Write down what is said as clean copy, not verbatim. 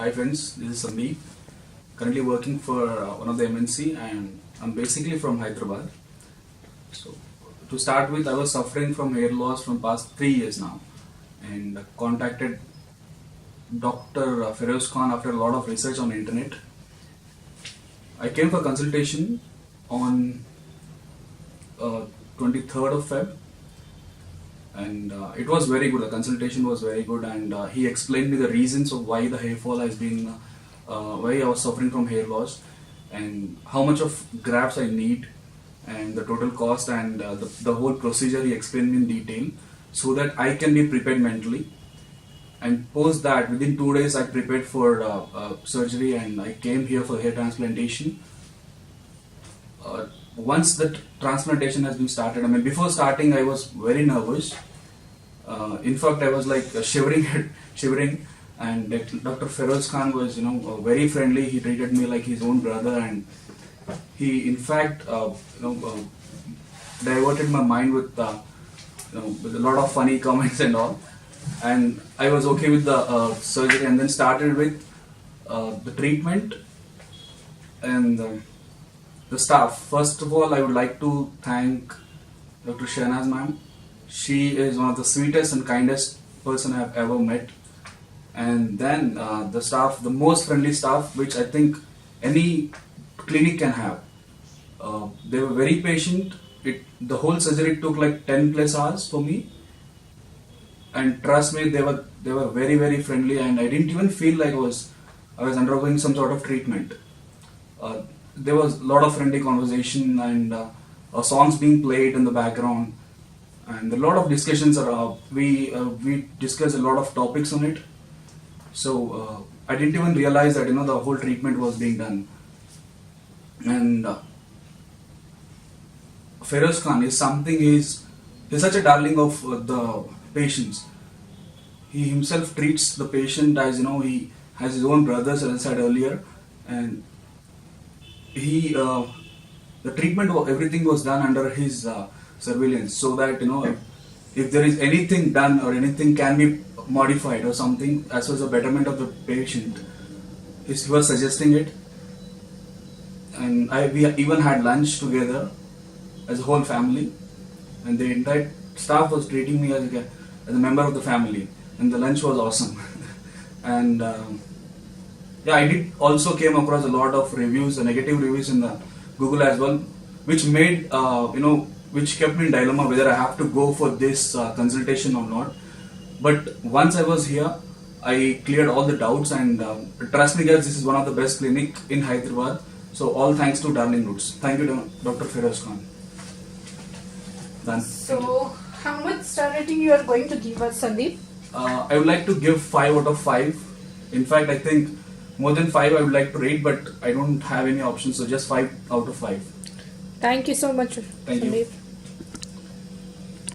Hi friends, this is Sandeep. Currently working for one of the MNC and I'm basically from Hyderabad. So to start with, I was suffering from hair loss from past 3 years now and contacted Dr. Feroz Khan after a lot of research on the internet. I came for consultation on 23rd of Feb and it was very good. The consultation was very good and he explained me the reasons of why the hair fall has been, why I was suffering from hair loss and how much of grafts I need and the total cost and the whole procedure he explained me in detail so that I can be prepared mentally. And post that, within 2 days I prepared for surgery and I came here for hair transplantation. Once the transplantation has been started, before starting I was very nervous. In fact, I was like shivering, and Dr. Feroz Khan was, very friendly. He treated me like his own brother, and he, in fact, diverted my mind with, with a lot of funny comments and all. And I was okay with the surgery, and then started with the treatment and the staff. First of all, I would like to thank Dr. Shahnaz ma'am. She is one of the sweetest and kindest person I have ever met. And then the staff, the most friendly staff, which I think any clinic can have. They were very patient. The whole surgery took like 10 plus hours for me. And trust me, they were very, very friendly, and I didn't even feel like I was undergoing some sort of treatment. There was a lot of friendly conversation and songs being played in the background, and a lot of discussions are we discussed a lot of topics on it. So I didn't even realize that the whole treatment was being done. And Feroz Khan is he's such a darling of the patients. He himself treats the patient as he has his own brothers, as I said earlier, and he the treatment, everything was done under his surveillance, so that if there is anything done or anything can be modified or something as far as the betterment of the patient, he was suggesting it. And we even had lunch together as a whole family, and the entire staff was treating me as a member of the family, and the lunch was awesome. And I did also came across a lot of reviews, negative reviews in the Google as well, which made which kept me in dilemma whether I have to go for this consultation or not. But once I was here, I cleared all the doubts, and trust me guys, this is one of the best clinic in Hyderabad. So all thanks to Darling Roots. Thank you, Dr. Feroz Khan. Done. So how much star rating you are going to give us, Sandeep? I would like to give 5 out of 5. In fact, I think more than 5 I would like to rate, but I don't have any options, so just 5 out of 5. Thank you so much, Thank you. Sandeep.